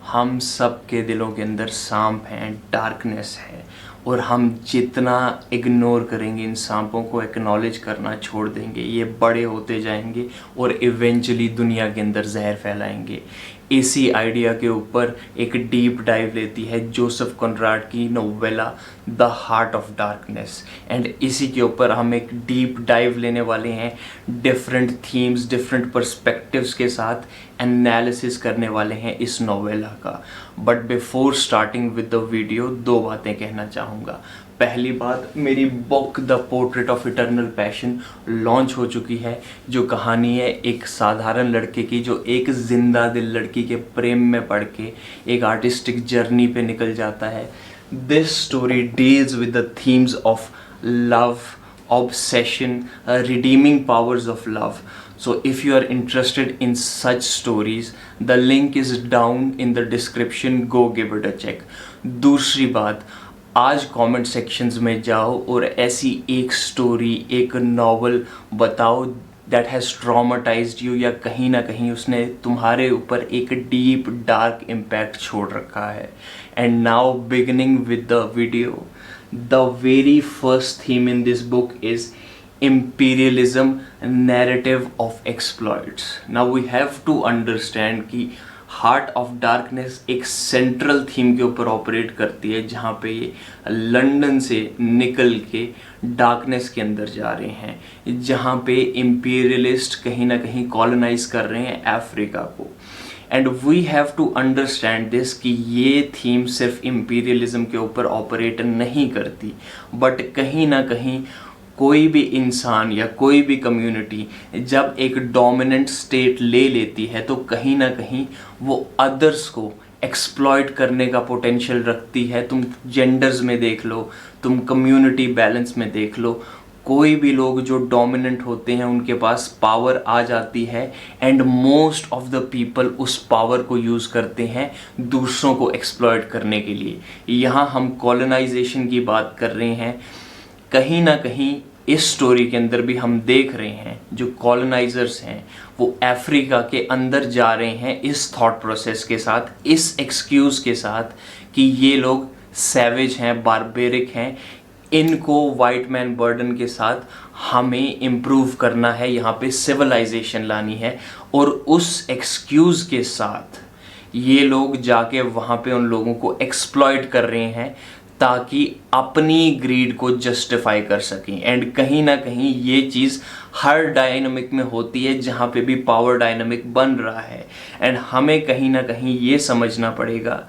हम सब के दिलों के अंदर सांप हैं, डार्कनेस है, और हम जितना इग्नोर करेंगे, इन सांपों को एक्नॉलेज करना छोड़ देंगे, ये बड़े होते जाएंगे और इवेंचुअली दुनिया के अंदर जहर फैलाएंगे। इसी आइडिया के ऊपर एक डीप डाइव लेती है जोसेफ कॉनराड की novella the heart of darkness, and इसी के ऊपर हम एक डीप डाइव लेने वाले हैं, डिफरेंट थीम्स, डिफरेंट पर्सपेक्टिव्स के साथ एनालिसिस करने वाले हैं इस नोवेला का। But before starting with the video, दो बातें कहना चाहूँगा। पहली बात, मेरी book the portrait of eternal passion launch हो चुकी है, जो कहानी है एक साधारण लड़के की जो एक जिंदा दिल लड़की के प्रेम में पड़ के एक आर्टिस्टिक जर्नी पे निकल जाता है। This story deals with the themes of love, obsession, redeeming powers of love. So if you are interested in such stories, the link is down in the description, go give it a check. दूसरी बात, आज comment sections में जाओ और ऐसी एक story, एक novel बताओ दैट हैज़ ट्रॉमाटाइज्ड यू, या कहीं ना कहीं उसने तुम्हारे ऊपर एक डीप डार्क इम्पैक्ट छोड़ रखा है। And now beginning with the video, the very first theme in this book is imperialism, narrative of exploits. Now we have to understand कि हार्ट ऑफ डार्कनेस एक सेंट्रल थीम के ऊपर operate करती है, जहाँ पे ये लंदन से निकल के डार्कनेस के अंदर जा रहे हैं, जहाँ पे इम्पीरियलिस्ट कहीं ना कहीं कॉलोनाइज कर रहे हैं अफ्रीका को। And we have to understand this कि ये थीम सिर्फ इम्पीरियलिज्म के ऊपर ऑपरेट नहीं करती, बट कहीं ना कहीं कोई भी इंसान या कोई भी कम्युनिटी जब एक डोमिनेंट स्टेट ले लेती है तो कहीं ना कहीं वो अदर्स को एक्सप्लॉइट करने का पोटेंशियल रखती है। तुम जेंडर्स में देख लो, तुम कम्युनिटी बैलेंस में देख लो, कोई भी लोग जो डोमिनेंट होते हैं उनके पास पावर आ जाती है, and most of the people उस पावर को यूज़ करते हैं दूसरों को एक्सप्लॉइट करने के लिए। यहाँ हम कॉलोनाइजेशन की बात कर रहे हैं, कहीं ना कहीं इस स्टोरी के अंदर भी हम देख रहे हैं जो कॉलोनाइजर्स हैं वो अफ्रीका के अंदर जा रहे हैं इस थॉट प्रोसेस के साथ, इस एक्सक्यूज़ के साथ कि ये लोग सैवेज हैं, बारबेरिक हैं, इनको वाइट मैन बर्डन के साथ हमें इम्प्रूव करना है, यहाँ पे सिविलाइजेशन लानी है। और उस एक्सक्यूज़ के साथ ये लोग जाके वहाँ पे उन लोगों को एक्सप्लॉइट कर रहे हैं ताकि अपनी ग्रीड को जस्टिफाई कर सकें। एंड कहीं ना कहीं ये चीज़ हर डायनामिक में होती है जहाँ पे भी पावर डायनामिक बन रहा है। एंड हमें कहीं ना कहीं ये समझना पड़ेगा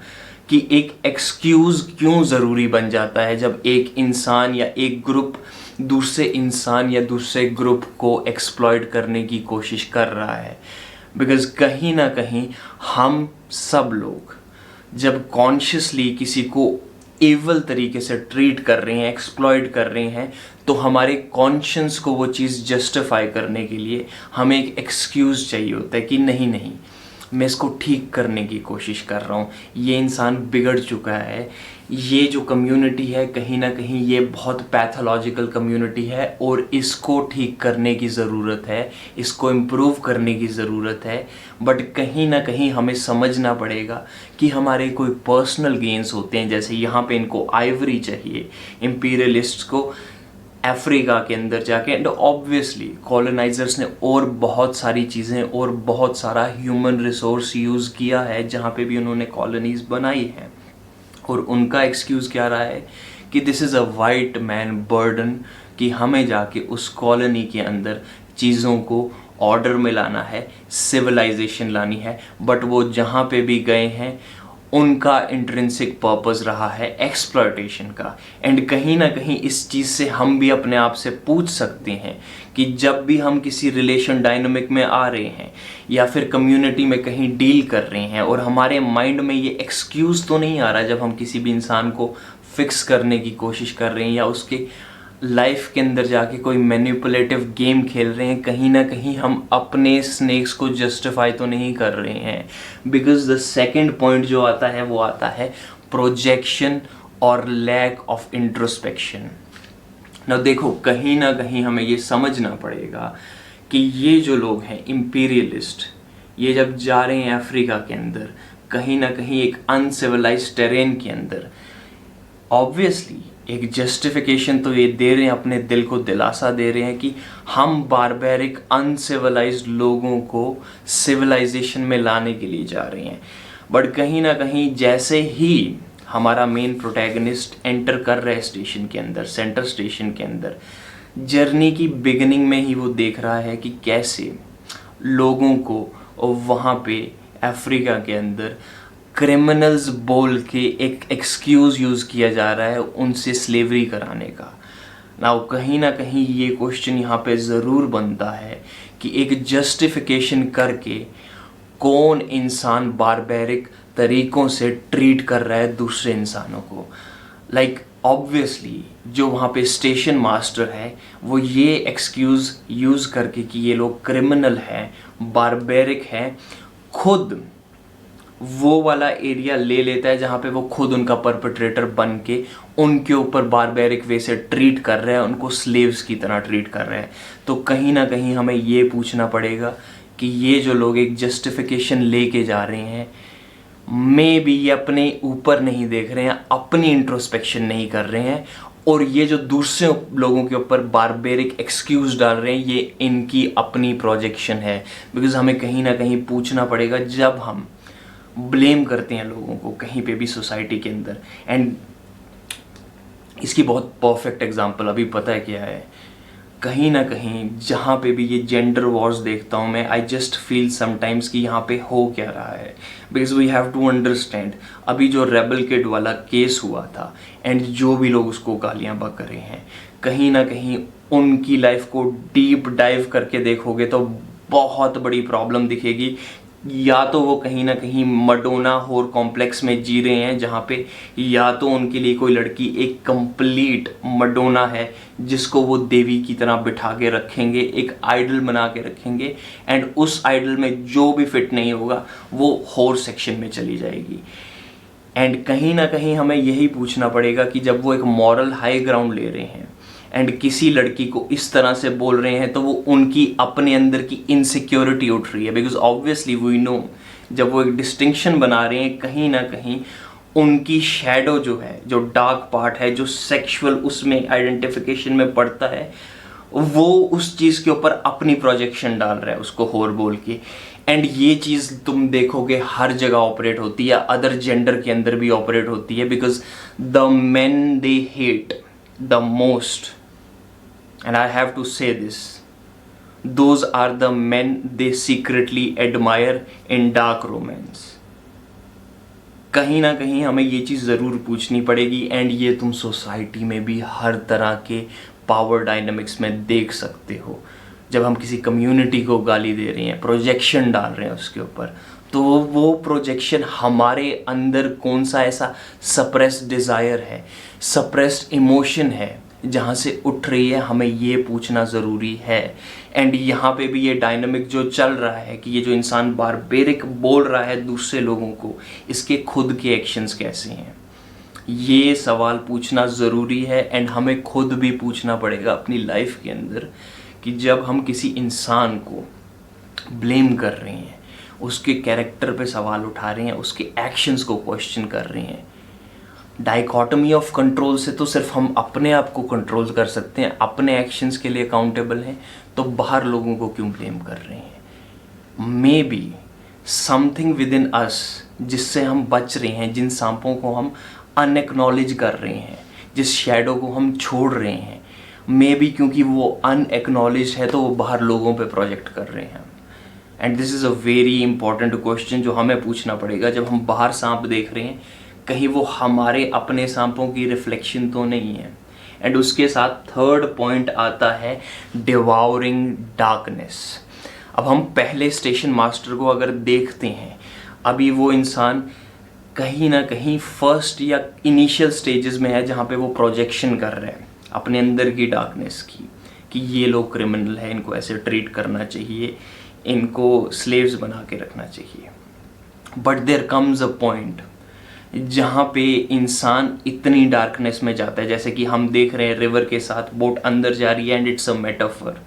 कि एक एक्सक्यूज़ क्यों ज़रूरी बन जाता है जब एक इंसान या एक ग्रुप दूसरे इंसान या दूसरे ग्रुप को एक्सप्लॉइट करने की कोशिश कर रहा है। बिकॉज़ कहीं ना कहीं हम सब लोग जब कॉन्शियसली किसी को एवल तरीके से ट्रीट कर रहे हैं, एक्सप्लॉइट कर रहे हैं, तो हमारे कॉन्शियंस को वो चीज़ जस्टिफाई करने के लिए हमें एक एक्सक्यूज़ चाहिए होता है कि नहीं, मैं इसको ठीक करने की कोशिश कर रहा हूँ, ये इंसान बिगड़ चुका है, ये जो कम्युनिटी है कहीं ना कहीं ये बहुत पैथोलॉजिकल कम्युनिटी है और इसको ठीक करने की ज़रूरत है, इसको इम्प्रूव करने की ज़रूरत है। बट कहीं ना कहीं हमें समझना पड़ेगा कि हमारे कोई पर्सनल गेन्स होते हैं, जैसे यहाँ पे इनको आइवरी चाहिए इम्पीरियलिस्ट्स को अफ्रीका के अंदर जाके, एंड ऑब्वियसली कॉलोनाइजर्स ने और बहुत सारी चीज़ें और बहुत सारा ह्यूमन रिसोर्स यूज़ किया है जहाँ पे भी उन्होंने कॉलोनीज बनाई हैं। और उनका एक्सक्यूज़ क्या रहा है कि this is a white man burden, कि हमें जाके उस कॉलोनी के अंदर चीज़ों को ऑर्डर में लाना है, सिविलाइजेशन लानी है। बट वो जहाँ पे भी गए हैं उनका इंट्रिंसिक पर्पस रहा है एक्सप्लॉयटेशन का। एंड कहीं ना कहीं इस चीज़ से हम भी अपने आप से पूछ सकते हैं कि जब भी हम किसी रिलेशन डायनामिक में आ रहे हैं या फिर कम्युनिटी में कहीं डील कर रहे हैं और हमारे माइंड में ये एक्सक्यूज़ तो नहीं आ रहा जब हम किसी भी इंसान को फिक्स करने की कोशिश कर रहे हैं या उसके लाइफ के अंदर जाके कोई मैनिपुलेटिव गेम खेल रहे हैं, कहीं ना कहीं हम अपने स्नेक्स को जस्टिफाई तो नहीं कर रहे हैं। बिकॉज द सेकंड पॉइंट जो आता है वो आता है प्रोजेक्शन और लैक ऑफ इंट्रोस्पेक्शन। ना देखो, कहीं ना कहीं हमें ये समझना पड़ेगा कि ये जो लोग हैं इम्पीरियलिस्ट, ये जब जा रहे हैं अफ्रीका के अंदर कहीं ना कहीं एक अनसिविलाइज्ड टेरेन के अंदर ऑब्वियसली एक जस्टिफिकेशन तो ये दे रहे हैं, अपने दिल को दिलासा दे रहे हैं कि हम बारबेरिक अनसिविलाइज्ड लोगों को सिविलाइजेशन में लाने के लिए जा रहे हैं। बट कहीं ना कहीं जैसे ही हमारा मेन प्रोटैगनिस्ट एंटर कर रहा है स्टेशन के अंदर, सेंटर स्टेशन के अंदर, जर्नी की बिगिनिंग में ही वो देख रहा है कि कैसे लोगों को वहाँ पे अफ्रीका के अंदर क्रिमिनल्स बोल के एक एक्सक्यूज़ यूज़ किया जा रहा है उनसे स्लेवरी कराने का। ना कहीं ना कहीं ये क्वेश्चन यहाँ पे ज़रूर बनता है कि एक जस्टिफिकेशन करके कौन इंसान बारबेरिक तरीक़ों से ट्रीट कर रहा है दूसरे इंसानों को। लाइक ऑब्वियसली जो वहाँ पे स्टेशन मास्टर है वो ये एक्सक्यूज़ यूज़ करके कि ये लोग क्रिमिनल हैं, बारबेरिक हैं, खुद वो वाला एरिया ले लेता है जहाँ पे वो खुद उनका परपेट्रेटर बन के उनके ऊपर बारबेरिक वे से ट्रीट कर रहा है, उनको स्लेव्स की तरह ट्रीट कर रहा है। तो कहीं ना कहीं हमें ये पूछना पड़ेगा कि ये जो लोग एक जस्टिफिकेशन लेके जा रहे हैं, मे बी ये अपने ऊपर नहीं देख रहे हैं, अपनी इंट्रोस्पेक्शन नहीं कर रहे हैं, और ये जो दूसरे लोगों के ऊपर बारबेरिक एक्सक्यूज़ डाल रहे हैं ये इनकी अपनी प्रोजेक्शन है। बिकॉज हमें कहीं ना कहीं पूछना पड़ेगा, जब हम ब्लेम करते हैं लोगों को कहीं पे भी सोसाइटी के अंदर, एंड इसकी बहुत परफेक्ट एग्जांपल अभी पता है क्या है, कहीं ना कहीं जहाँ पे भी ये जेंडर वॉर्स देखता हूँ मैं, आई जस्ट फील समटाइम्स कि यहाँ पे हो क्या रहा है। Because we have to understand, अभी जो रेबल किड वाला केस हुआ था एंड जो भी लोग उसको गालियाँ बक रहे हैं, कहीं ना कहीं उनकी लाइफ को डीप डाइव करके देखोगे तो बहुत बड़ी प्रॉब्लम दिखेगी। या तो वो कहीं ना कहीं मडोना होर कॉम्प्लेक्स में जी रहे हैं जहाँ पे या तो उनके लिए कोई लड़की एक कंप्लीट मडोना है जिसको वो देवी की तरह बिठा के रखेंगे, एक आइडल बना के रखेंगे, एंड उस आइडल में जो भी फिट नहीं होगा वो होर सेक्शन में चली जाएगी। एंड कहीं ना कहीं हमें यही पूछना पड़ेगा कि जब वो एक मॉरल हाई ग्राउंड ले रहे हैं एंड किसी लड़की को इस तरह से बोल रहे हैं तो वो उनकी अपने अंदर की इनसिक्योरिटी उठ रही है। बिकॉज ऑब्वियसली वी नो, जब वो एक डिस्टिंक्शन बना रहे हैं कहीं ना कहीं उनकी शैडो जो है, जो डार्क पार्ट है, जो सेक्सुअल उसमें आइडेंटिफिकेशन में पड़ता है, वो उस चीज़ के ऊपर अपनी प्रोजेक्शन डाल रहा है उसको होर बोल के। एंड ये चीज़ तुम देखोगे हर जगह ऑपरेट होती है, अदर जेंडर के अंदर भी ऑपरेट होती है। Because the main they hate the most, and I have to say this, those are the men they secretly admire in dark romance। कहीं ना कहीं हमें ये चीज़ ज़रूर पूछनी पड़ेगी, एंड ये तुम सोसाइटी में भी हर तरह के पावर डायनामिक्स में देख सकते हो। जब हम किसी कम्युनिटी को गाली दे रहे हैं, प्रोजेक्शन डाल रहे हैं उसके ऊपर, तो वो प्रोजेक्शन हमारे अंदर कौन सा ऐसा सप्रेस्ड डिज़ायर है, सप्रेस्ड इमोशन है जहाँ से उठ रही है, हमें ये पूछना ज़रूरी है। एंड यहाँ पे भी ये डायनामिक जो चल रहा है कि ये जो इंसान बारबेरिक बोल रहा है दूसरे लोगों को, इसके खुद के एक्शंस कैसे हैं, ये सवाल पूछना ज़रूरी है। एंड हमें खुद भी पूछना पड़ेगा अपनी लाइफ के अंदर कि जब हम किसी इंसान को ब्लेम कर रहे हैं, उसके कैरेक्टर पे सवाल उठा रहे हैं, उसके एक्शंस को क्वेश्चन कर रहे हैं, डाइकोटमी ऑफ कंट्रोल से तो सिर्फ हम अपने आप को कंट्रोल कर सकते हैं, अपने एक्शंस के लिए अकाउंटेबल हैं, तो बाहर लोगों को क्यों ब्लेम कर रहे हैं। May be something within us जिससे हम बच रहे हैं, जिन सांपों को हम अनएक्नॉलेज कर रहे हैं, जिस शैडो को हम छोड़ रहे हैं, मे बी क्योंकि वो अनएक्नॉलेज है तो वो बाहर लोगों पे प्रोजेक्ट कर रहे हैं। And this is a very important question जो हमें पूछना पड़ेगा जब हम बाहर सांप देख रहे हैं, कहीं वो हमारे अपने सांपों की रिफ्लेक्शन तो नहीं है। एंड उसके साथ थर्ड पॉइंट आता है डिवाउरिंग डार्कनेस। अब हम पहले स्टेशन मास्टर को अगर देखते हैं, अभी वो इंसान कहीं ना कहीं फर्स्ट या इनिशियल स्टेजेस में है जहाँ पे वो प्रोजेक्शन कर रहा है अपने अंदर की डार्कनेस की, कि ये लोग क्रिमिनल है, इनको ऐसे ट्रीट करना चाहिए, इनको स्लेव्स बना के रखना चाहिए। But there comes a point जहाँ पे इंसान इतनी डार्कनेस में जाता है, जैसे कि हम देख रहे हैं रिवर के साथ बोट अंदर जा रही है एंड इट्स अ मेटाफर।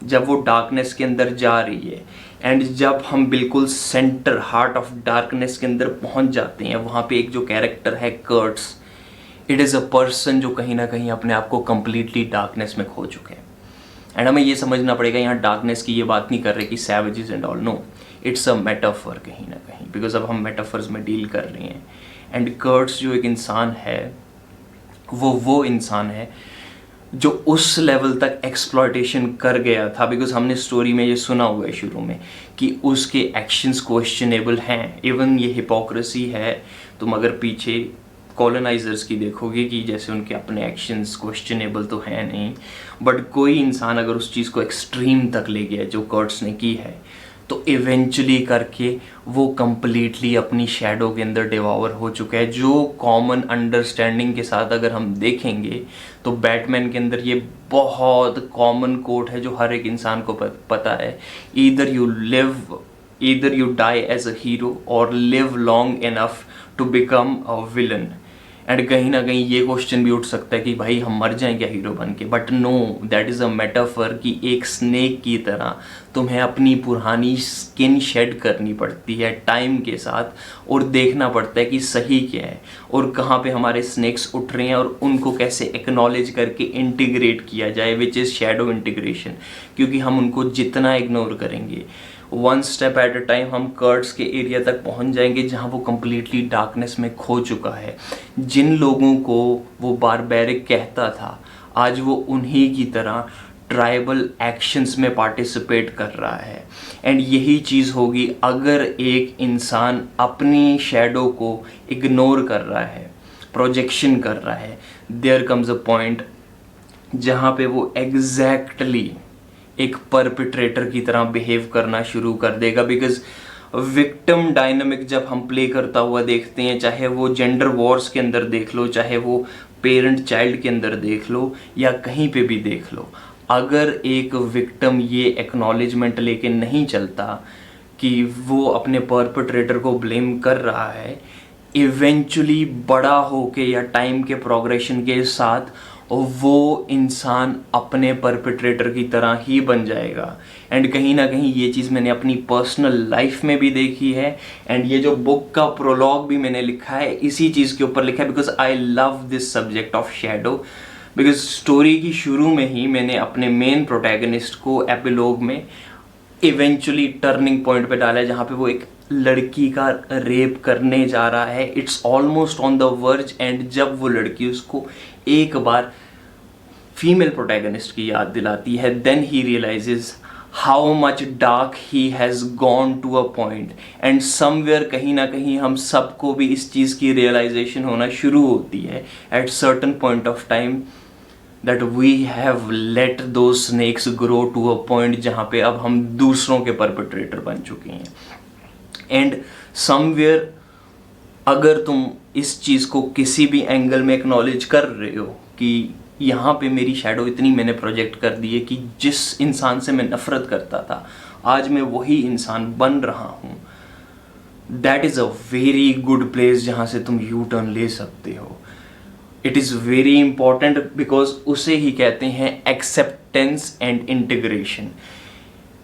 जब वो डार्कनेस के अंदर जा रही है, एंड जब हम बिल्कुल सेंटर हार्ट ऑफ डार्कनेस के अंदर पहुंच जाते हैं, वहाँ पे एक जो कैरेक्टर है कर्ट्स, इट इज़ अ पर्सन जो कहीं ना कहीं अपने आप को कम्प्लीटली डार्कनेस में खो चुके हैं। एंड हमें ये समझना पड़ेगा, यहाँ डार्कनेस की ये बात नहीं कर रहे कि savages and all, no, it's a metaphor कहीं ना कहीं, बिकॉज अब हम मेटाफर्स में डील कर रहे हैं। एंड कर्ट्स जो एक इंसान है, वो इंसान है जो उस लेवल तक एक्सप्लॉयटेशन कर गया था, बिकॉज हमने स्टोरी में ये सुना हुआ है शुरू में कि उसके एक्शंस क्वेश्चनेबल हैं, इवन ये हिपोक्रेसी है। तुम अगर पीछे कॉलोनाइजर्स की देखोगे कि जैसे उनके अपने एक्शंस क्वेश्चनेबल तो हैं नहीं, बट कोई इंसान अगर उस चीज़ को एक्सट्रीम तक ले गया जो कर्ट्स ने की है, तो इवेंचुअली करके वो कम्प्लीटली अपनी शैडो के अंदर डिवॉर हो चुका है। जो कॉमन अंडरस्टैंडिंग के साथ अगर हम देखेंगे तो बैटमैन के अंदर ये बहुत कॉमन कोट है जो हर एक इंसान को पता है, either you die as a hero और live long enough to become a villain. And कहीं ना कहीं ये क्वेश्चन भी उठ सकता है कि भाई हम मर जाएं क्या हीरो बन के, but no, that is a metaphor कि एक स्नेक की तरह तुम्हें अपनी पुरानी स्किन शेड करनी पड़ती है टाइम के साथ, और देखना पड़ता है कि सही क्या है और कहाँ पे हमारे स्नेक्स उठ रहे हैं और उनको कैसे एक्नॉलेज करके इंटीग्रेट किया जाए, विच इज़ शैडो इंटीग्रेशन। क्योंकि हम उनको जितना इग्नोर करेंगे, one step at a time हम कर्ट्स के एरिया तक पहुंच जाएंगे जहां वो कम्प्लीटली डार्कनेस में खो चुका है। जिन लोगों को वो बारबैरिक कहता था, आज वो उन्हीं की तरह ट्राइबल एक्शंस में पार्टिसिपेट कर रहा है। एंड यही चीज़ होगी अगर एक इंसान अपनी शैडो को इग्नोर कर रहा है, प्रोजेक्शन कर रहा है, देयर कम्स अ पॉइंट जहाँ पे वो एग्जैक्टली एक परपिट्रेटर की तरह बिहेव करना शुरू कर देगा। बिकॉज विक्टिम डायनामिक जब हम प्ले करता हुआ देखते हैं, चाहे वो जेंडर वॉर्स के अंदर देख लो, चाहे वो पेरेंट चाइल्ड के अंदर देख लो, या कहीं पे भी देख लो, अगर एक विक्टिम ये एक्नॉलेजमेंट लेके नहीं चलता कि वो अपने परपिट्रेटर को ब्लेम कर रहा है, इवेंचुअली बड़ा होके या टाइम के प्रोग्रेशन के साथ वो इंसान अपने परपिट्रेटर की तरह ही बन जाएगा। एंड कहीं ना कहीं ये चीज़ मैंने अपनी पर्सनल लाइफ में भी देखी है, एंड ये जो बुक का प्रोलॉग भी मैंने लिखा है इसी चीज़ के ऊपर लिखा है, because I love this subject of shadow. Because story की शुरू में ही मैंने अपने मेन प्रोटैगनिस्ट को एपिलॉग में इवेंचुअली टर्निंग पॉइंट पे डाला है, जहाँ पे वो एक लड़की का रेप करने जा रहा है, it's almost on the verge. And जब वो लड़की उसको एक बार फीमेल प्रोटैगनिस्ट की याद दिलाती है, then he realises how much dark he has gone to a point. And somewhere कहीं ना कहीं हम सबको भी इस चीज़ की रियलाइजेशन होना शुरू होती है at certain point of time that we have let those snakes grow to a point जहाँ पे अब हम दूसरों के परपेट्रेटर बन चुके हैं। एंड समवेयर अगर तुम इस चीज़ को किसी भी एंगल में एक्नॉलेज कर रहे हो कि यहाँ पे मेरी शैडो इतनी मैंने प्रोजेक्ट कर दी है कि जिस इंसान से मैं नफरत करता था आज मैं वही इंसान बन रहा हूँ, that is a very good place जहाँ से तुम यू टर्न ले सकते हो। It is very important because उसे ही कहते हैं एक्सेप्टेंस एंड इंटीग्रेशन।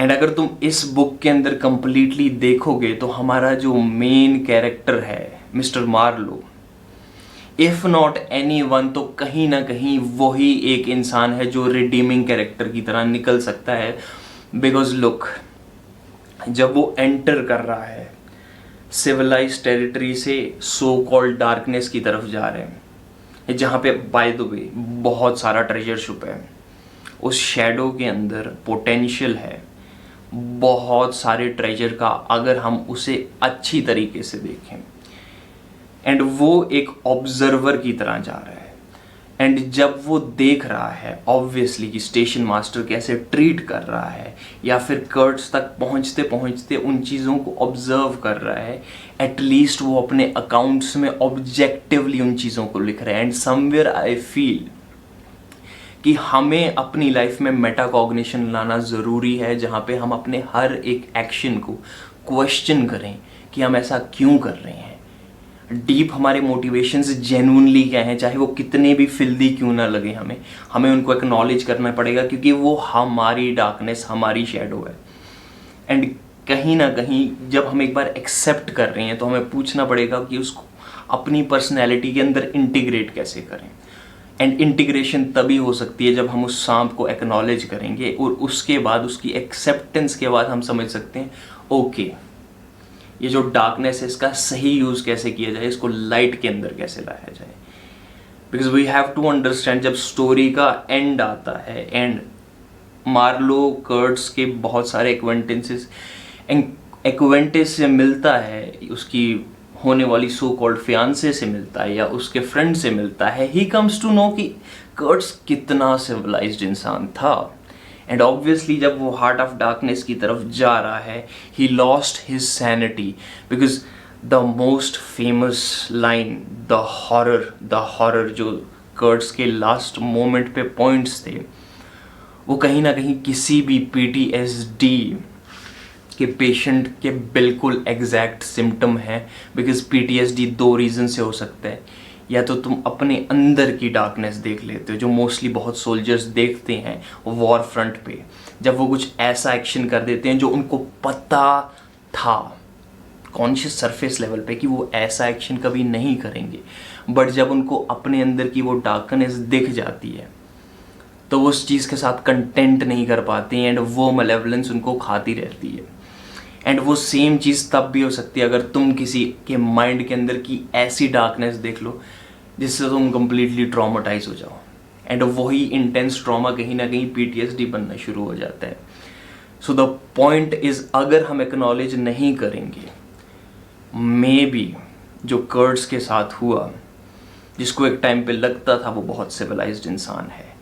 एंड अगर तुम इस बुक के अंदर कंप्लीटली देखोगे तो हमारा जो मेन कैरेक्टर है Mr Marlow, if not any one, तो कहीं ना कहीं वही एक इंसान है जो रिडीमिंग कैरेक्टर की तरह निकल सकता है। बिकॉज लुक, जब वो एंटर कर रहा है सिविलाइज टेरिटरी से सो कॉल्ड डार्कनेस की तरफ जा रहे हैं, जहाँ पे बाय द वे बहुत सारा ट्रेजर छुपा है, उस शैडो के अंदर पोटेंशियल है बहुत सारे ट्रेजर का अगर हम उसे अच्छी तरीके से देखें। एंड वो एक ऑब्जर्वर की तरह जा रहा है, एंड जब वो देख रहा है ऑब्वियसली कि स्टेशन मास्टर कैसे ट्रीट कर रहा है, या फिर कर्ट्स तक पहुंचते पहुंचते उन चीज़ों को ऑब्जर्व कर रहा है, एटलीस्ट वो अपने अकाउंट्स में ऑब्जेक्टिवली उन चीज़ों को लिख रहे हैं। एंड समवेयर आई फील कि हमें अपनी लाइफ में मेटाकॉग्निशन लाना ज़रूरी है, जहाँ पे हम अपने हर एक एक्शन को क्वेश्चन करें कि हम ऐसा क्यों कर रहे हैं, डीप हमारे मोटिवेशंस जेन्युइनली क्या हैं, चाहे वो कितने भी फिल्दी क्यों ना लगे हमें उनको एक्नॉलेज करना पड़ेगा, क्योंकि वो हमारी डार्कनेस, हमारी शैडो है। एंड कहीं ना कहीं जब हम एक बार एक्सेप्ट कर रहे हैं तो हमें पूछना पड़ेगा कि उसको अपनी पर्सनैलिटी के अंदर इंटीग्रेट कैसे करें। एंड इंटीग्रेशन तभी हो सकती है जब हम उस सांप को एक्नॉलेज करेंगे, और उसके बाद उसकी एक्सेप्टेंस के बाद हम समझ सकते हैं ओके ये जो डार्कनेस है इसका सही यूज़ कैसे किया जाए, इसको लाइट के अंदर कैसे लाया जाए। Because we have to understand, जब स्टोरी का एंड आता है, एंड मार्लो कर्ट्स के बहुत सारे एक्वेंटेंस से मिलता है, उसकी होने वाली सो कॉल्ड फियांसे से मिलता है या उसके फ्रेंड से मिलता है, ही कम्स टू नो कि कर्ट्स कितना सिविलाइज्ड इंसान था। एंड ऑब्वियसली जब वो हार्ट ऑफ डार्कनेस की तरफ जा रहा है, he lost his sanity, because the most famous line the horror जो कर्ट्स के लास्ट मोमेंट पे पॉइंट्स थे, वो कहीं ना कहीं किसी भी PTSD के पेशेंट के बिल्कुल एग्जैक्ट सिम्टम है। बिकॉज PTSD दो रीज़न से हो सकता है, या तो तुम अपने अंदर की डार्कनेस देख लेते हो, जो मोस्टली बहुत सोल्जर्स देखते हैं वॉर फ्रंट पे, जब वो कुछ ऐसा एक्शन कर देते हैं जो उनको पता था कॉन्शियस सरफेस लेवल पे कि वो ऐसा एक्शन कभी नहीं करेंगे, बट जब उनको अपने अंदर की वो डार्कनेस दिख जाती है तो वो उस चीज़ के साथ कंटेंट नहीं कर पाते हैं, एंड वो मलेवलेंस उनको खाती रहती है। एंड वो सेम चीज़ तब भी हो सकती है अगर तुम किसी के माइंड के अंदर की ऐसी डार्कनेस देख लो जिससे तुम कंप्लीटली ट्रॉमाटाइज हो जाओ, एंड वही इंटेंस ट्रॉमा कहीं ना कहीं PTSD बनना शुरू हो जाता है। सो द पॉइंट इज़, अगर हम एक्नॉलेज नहीं करेंगे, मे बी जो कर्ट्स के साथ हुआ, जिसको एक टाइम पे लगता था वो बहुत सिविलाइज्ड इंसान है,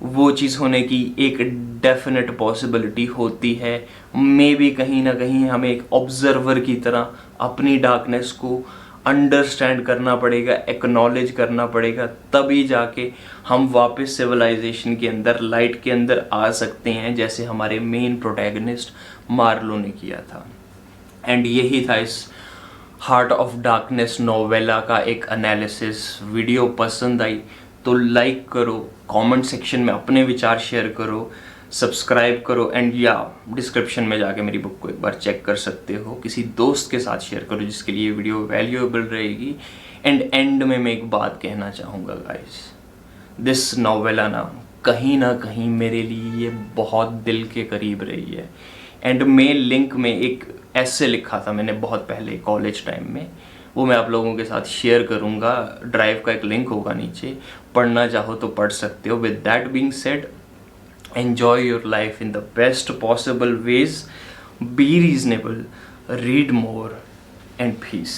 वो चीज़ होने की एक डेफिनेट पॉसिबिलिटी होती है। मे बी कहीं ना कहीं हमें एक ऑब्जर्वर की तरह अपनी डार्कनेस को अंडरस्टैंड करना पड़ेगा, एक्नॉलेज करना पड़ेगा, तभी जाके हम वापस सिविलाइजेशन के अंदर, लाइट के अंदर आ सकते हैं, जैसे हमारे मेन प्रोटैगनिस्ट मार्लो ने किया था। एंड यही था इस हार्ट ऑफ डार्कनेस नोवेला का एक एनालिसिस। वीडियो पसंद आई तो लाइक करो, कमेंट सेक्शन में अपने विचार शेयर करो, सब्सक्राइब करो, एंड या डिस्क्रिप्शन में जाके मेरी बुक को एक बार चेक कर सकते हो। किसी दोस्त के साथ शेयर करो जिसके लिए वीडियो वैल्यूएबल रहेगी। एंड में मैं एक बात कहना चाहूँगा गाइस, दिस नोवेला ना कहीं मेरे लिए ये बहुत दिल के करीब रही है। एंड मैं लिंक में एक ऐसे लिखा था मैंने बहुत पहले कॉलेज टाइम में, वो मैं आप लोगों के साथ शेयर करूँगा। ड्राइव का एक लिंक होगा नीचे, पढ़ना चाहो तो पढ़ सकते हो। With that being said, enjoy your life in the best possible ways, be reasonable, read more, and piece.